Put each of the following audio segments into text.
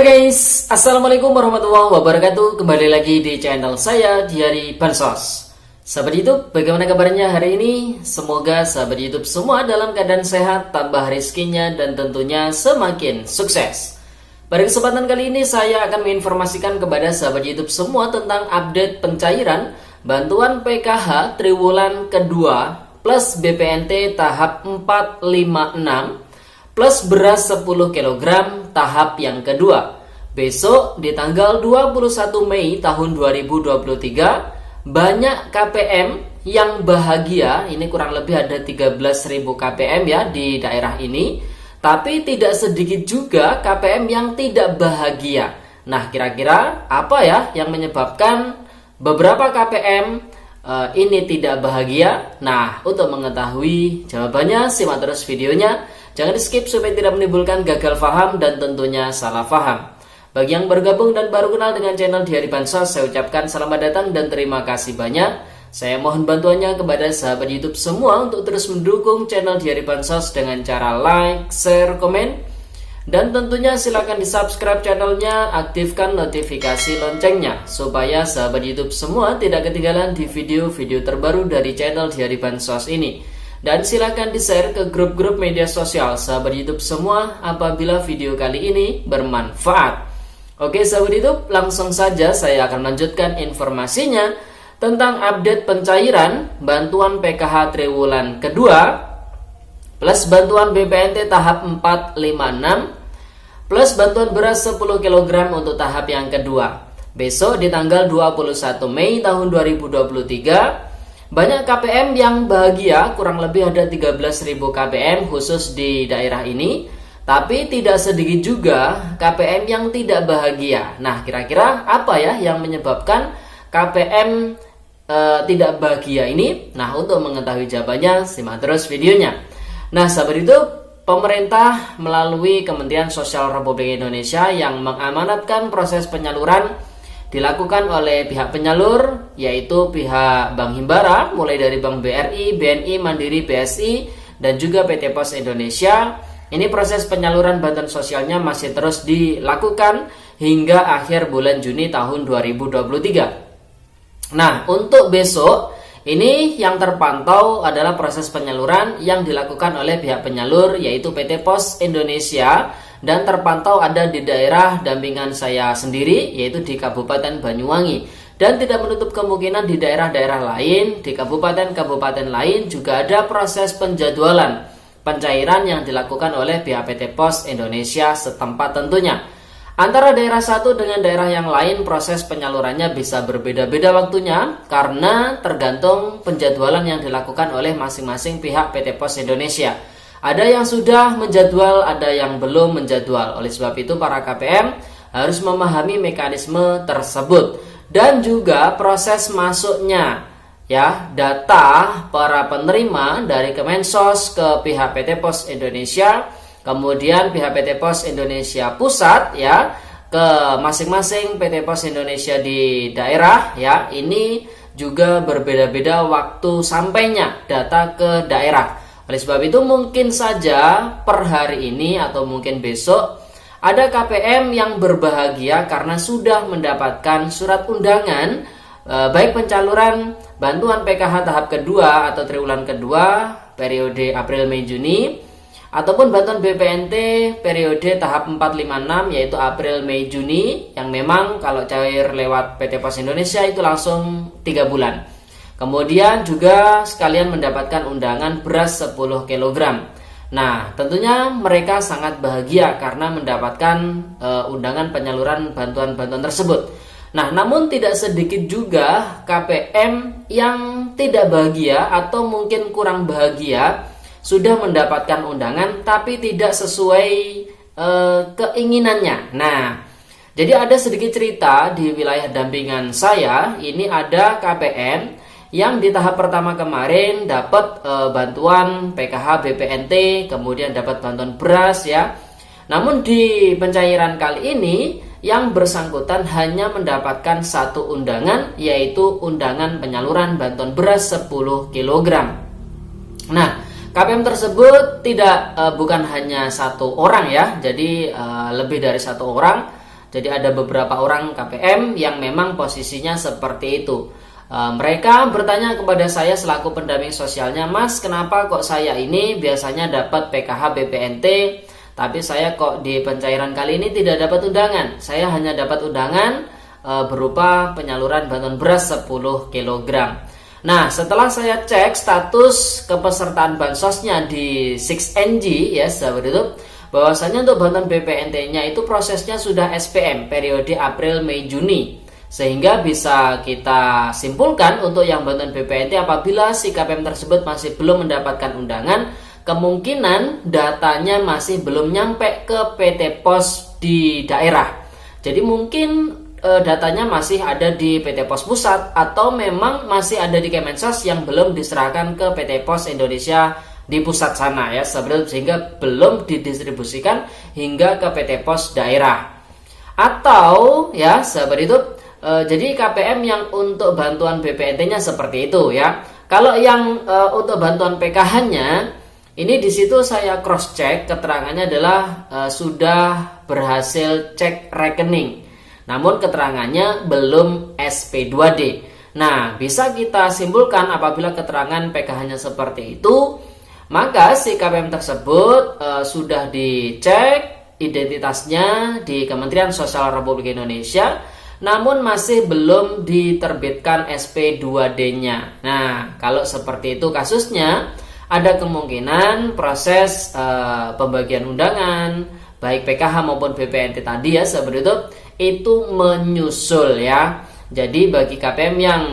Guys, Assalamualaikum warahmatullahi wabarakatuh. Kembali lagi di channel saya Diari Bansos. Sahabat YouTube, bagaimana kabarnya hari ini? Semoga sahabat YouTube semua dalam keadaan sehat, tambah rezekinya, dan tentunya semakin sukses. Pada kesempatan kali ini saya akan menginformasikan kepada sahabat YouTube semua tentang update pencairan bantuan PKH triwulan kedua plus BPNT tahap 456 plus beras 10 kg tahap yang kedua. Besok di tanggal 21 Mei tahun 2023 banyak KPM yang bahagia. Ini kurang lebih ada 13.000 KPM ya di daerah ini. Tapi tidak sedikit juga KPM yang tidak bahagia. Nah, kira-kira apa ya yang menyebabkan beberapa KPM ini tidak bahagia? Nah, untuk mengetahui jawabannya simak terus videonya. Jangan di skip supaya tidak menimbulkan gagal paham dan tentunya salah paham. Bagi yang bergabung dan baru kenal dengan channel Diari Bansos, saya ucapkan selamat datang dan terima kasih banyak. Saya mohon bantuannya kepada sahabat YouTube semua untuk terus mendukung channel Diari Bansos dengan cara like, share, komen. Dan tentunya silakan di subscribe channelnya, aktifkan notifikasi loncengnya supaya sahabat YouTube semua tidak ketinggalan di video-video terbaru dari channel Diari Bansos ini. Dan silakan di-share ke grup-grup media sosial sahabat YouTube semua apabila video kali ini bermanfaat. Oke sahabat YouTube, langsung saja saya akan melanjutkan informasinya tentang update pencairan bantuan PKH triwulan kedua plus bantuan BPNT tahap 456 plus bantuan beras 10 kg untuk tahap yang kedua. Besok di tanggal 21 Mei tahun 2023 banyak KPM yang bahagia, kurang lebih ada 13.000 KPM khusus di daerah ini. Tapi tidak sedikit juga KPM yang tidak bahagia. Nah, kira-kira apa ya yang menyebabkan KPM tidak bahagia ini? Nah, untuk mengetahui jawabannya, simak terus videonya. Nah, sahabat itu, pemerintah melalui Kementerian Sosial Republik Indonesia yang mengamanatkan proses penyaluran dilakukan oleh pihak penyalur, yaitu pihak Bank Himbara, mulai dari Bank BRI, BNI, Mandiri, BSI, dan juga PT Pos Indonesia. Ini proses penyaluran bantuan sosialnya masih terus dilakukan hingga akhir bulan Juni tahun 2023. Nah, untuk besok, ini yang terpantau adalah proses penyaluran yang dilakukan oleh pihak penyalur, yaitu PT Pos Indonesia, dan terpantau ada di daerah dampingan saya sendiri, yaitu di Kabupaten Banyuwangi. Dan tidak menutup kemungkinan di daerah-daerah lain, di kabupaten-kabupaten lain juga ada proses penjadwalan pencairan yang dilakukan oleh pihak PT Pos Indonesia setempat tentunya. Antara daerah satu dengan daerah yang lain proses penyalurannya bisa berbeda-beda waktunya karena tergantung penjadwalan yang dilakukan oleh masing-masing pihak PT Pos Indonesia. Ada yang sudah menjadwal, ada yang belum menjadwal. Oleh sebab itu para KPM harus memahami mekanisme tersebut dan juga proses masuknya ya data para penerima dari Kemensos ke pihak PT Pos Indonesia, kemudian pihak PT Pos Indonesia Pusat ya ke masing-masing PT Pos Indonesia di daerah ya. Ini juga berbeda-beda waktu sampainya data ke daerah. Oleh sebab itu mungkin saja per hari ini atau mungkin besok ada KPM yang berbahagia karena sudah mendapatkan surat undangan baik pencaluran bantuan PKH tahap kedua atau triwulan kedua periode April, Mei, Juni, ataupun bantuan BPNT periode tahap 456 yaitu April, Mei, Juni, yang memang kalau cair lewat PT Pos Indonesia itu langsung 3 bulan. Kemudian juga sekalian mendapatkan undangan beras 10 kg. Nah, tentunya mereka sangat bahagia karena mendapatkan undangan penyaluran bantuan-bantuan tersebut. Nah, namun tidak sedikit juga KPM yang tidak bahagia atau mungkin kurang bahagia sudah mendapatkan undangan tapi tidak sesuai keinginannya. Nah, jadi ada sedikit cerita di wilayah dampingan saya. Ini ada KPM yang di tahap pertama kemarin dapat bantuan PKH BPNT, kemudian dapat bantuan beras ya. Namun di pencairan kali ini yang bersangkutan hanya mendapatkan satu undangan, yaitu undangan penyaluran bantuan beras 10 kg. Nah, KPM tersebut bukan hanya satu orang ya, jadi lebih dari satu orang. Jadi ada beberapa orang KPM yang memang posisinya seperti itu. Mereka bertanya kepada saya selaku pendamping sosialnya, "Mas, kenapa kok saya ini biasanya dapat PKH BPNT, tapi saya kok di pencairan kali ini tidak dapat undangan? Saya hanya dapat undangan berupa penyaluran bantuan beras 10 kg." Nah, setelah saya cek status kepesertaan bansosnya di 6NG ya sahabat YouTube, bahwasanya untuk bantuan BPNT-nya itu prosesnya sudah SPM periode April, Mei, Juni. Sehingga bisa kita simpulkan untuk yang bantuan BPNT apabila si KPM tersebut masih belum mendapatkan undangan, kemungkinan datanya masih belum nyampe ke PT Pos di daerah. Jadi mungkin datanya masih ada di PT Pos Pusat atau memang masih ada di Kemensos yang belum diserahkan ke PT Pos Indonesia di pusat sana ya, sehingga belum didistribusikan hingga ke PT Pos daerah. Atau ya sahabat itu, jadi KPM yang untuk bantuan BPNT-nya seperti itu ya. Kalau yang untuk bantuan PKH-nya, ini di situ saya cross check, keterangannya adalah sudah berhasil cek rekening. Namun keterangannya belum SP2D. Nah, bisa kita simpulkan apabila keterangan PKH-nya seperti itu, maka si KPM tersebut sudah dicek identitasnya di Kementerian Sosial Republik Indonesia, namun masih belum diterbitkan SP2D-nya. Nah, kalau seperti itu kasusnya, ada kemungkinan proses pembagian undangan, baik PKH maupun BPNT tadi ya seperti itu menyusul ya. Jadi bagi KPM yang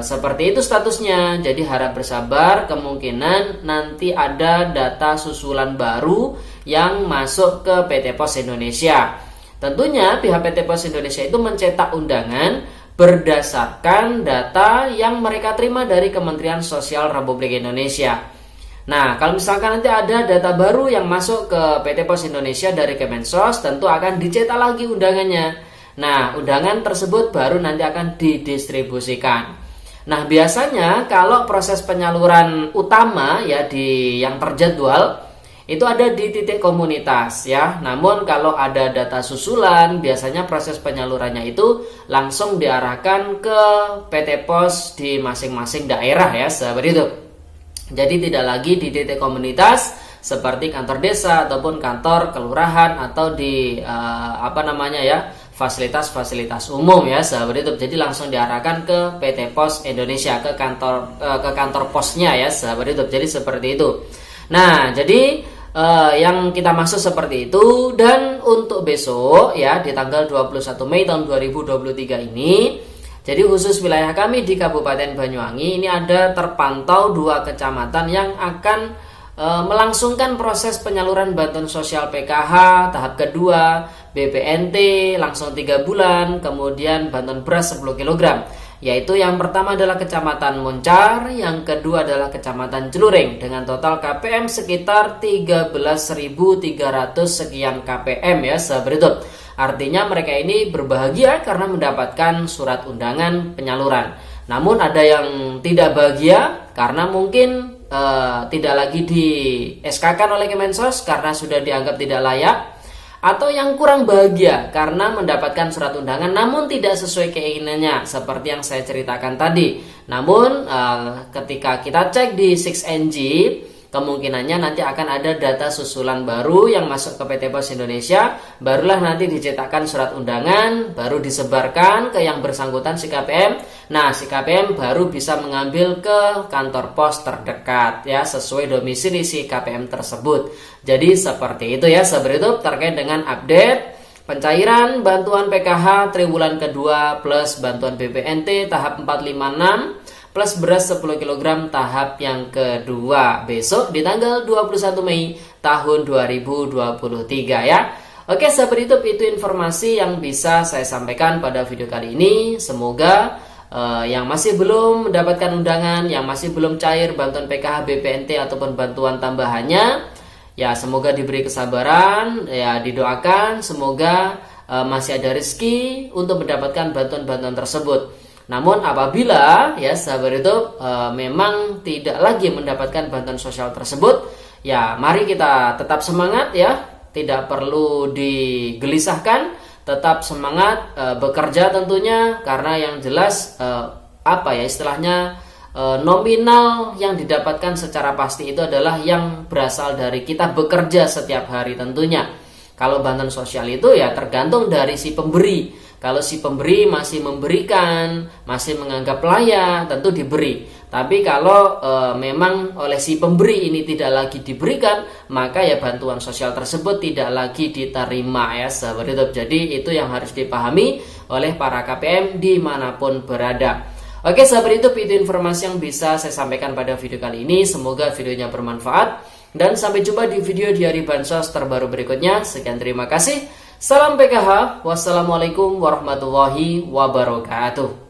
seperti itu statusnya, jadi harap bersabar, kemungkinan nanti ada data susulan baru yang masuk ke PT Pos Indonesia. Tentunya pihak PT Pos Indonesia itu mencetak undangan berdasarkan data yang mereka terima dari Kementerian Sosial Republik Indonesia. Nah, kalau misalkan nanti ada data baru yang masuk ke PT Pos Indonesia dari Kemensos, tentu akan dicetak lagi undangannya. Nah, undangan tersebut baru nanti akan didistribusikan. Nah, biasanya kalau proses penyaluran utama ya yang terjadwal itu ada di titik komunitas ya. Namun kalau ada data susulan, biasanya proses penyalurannya itu langsung diarahkan ke PT Pos di masing-masing daerah ya, sahabat itu. Jadi tidak lagi di titik komunitas seperti kantor desa ataupun kantor kelurahan atau di fasilitas-fasilitas umum ya sahabat YouTube. Jadi langsung diarahkan ke PT Pos Indonesia, ke kantor posnya ya sahabat YouTube. Jadi seperti itu. Nah, jadi yang kita maksud seperti itu. Dan untuk besok ya di tanggal 21 Mei tahun 2023 ini, jadi khusus wilayah kami di Kabupaten Banyuwangi ini ada terpantau 2 kecamatan yang akan melangsungkan proses penyaluran bantuan sosial PKH tahap kedua, BPNT langsung 3 bulan, kemudian bantuan beras 10 kg. Yaitu yang pertama adalah Kecamatan Moncar, yang kedua adalah Kecamatan Celuring dengan total KPM sekitar 13.300 sekian KPM ya sahabat itu. Artinya mereka ini berbahagia karena mendapatkan surat undangan penyaluran. Namun ada yang tidak bahagia karena mungkin tidak lagi di SK-kan oleh Kemensos karena sudah dianggap tidak layak, atau yang kurang bahagia karena mendapatkan surat undangan namun tidak sesuai keinginannya seperti yang saya ceritakan tadi. Namun ketika kita cek di 6NG, kemungkinannya nanti akan ada data susulan baru yang masuk ke PT Pos Indonesia, barulah nanti dicetakkan surat undangan, baru disebarkan ke yang bersangkutan si KPM. Nah, si KPM baru bisa mengambil ke kantor pos terdekat ya, sesuai domisili si KPM tersebut. Jadi seperti itu ya sahabat YouTube terkait dengan update pencairan bantuan PKH triwulan kedua plus bantuan BPNT tahap 456 plus beras 10 kg tahap yang kedua besok di tanggal 21 Mei tahun 2023 ya. Oke sahabat YouTube, itu informasi yang bisa saya sampaikan pada video kali ini. Semoga yang masih belum mendapatkan undangan, yang masih belum cair bantuan PKH BPNT ataupun bantuan tambahannya, ya semoga diberi kesabaran, ya didoakan semoga masih ada rezeki untuk mendapatkan bantuan-bantuan tersebut. Namun apabila ya sahabat YouTube memang tidak lagi mendapatkan bantuan sosial tersebut, ya mari kita tetap semangat ya, tidak perlu digelisahkan. tetap semangat bekerja tentunya, karena yang jelas istilahnya nominal yang didapatkan secara pasti itu adalah yang berasal dari kita bekerja setiap hari tentunya. Kalau bantuan sosial itu ya tergantung dari si pemberi. Kalau si pemberi masih memberikan, masih menganggap layak, tentu diberi. Tapi kalau memang oleh si pemberi ini tidak lagi diberikan, maka ya bantuan sosial tersebut tidak lagi diterima ya sahabat YouTube. Jadi itu yang harus dipahami oleh para KPM dimanapun berada. Oke sahabat YouTube, itu informasi yang bisa saya sampaikan pada video kali ini. Semoga videonya bermanfaat. Dan sampai jumpa di video Diari Bansos terbaru berikutnya. Sekian, terima kasih. Salam PKH. Wassalamualaikum warahmatullahi wabarakatuh.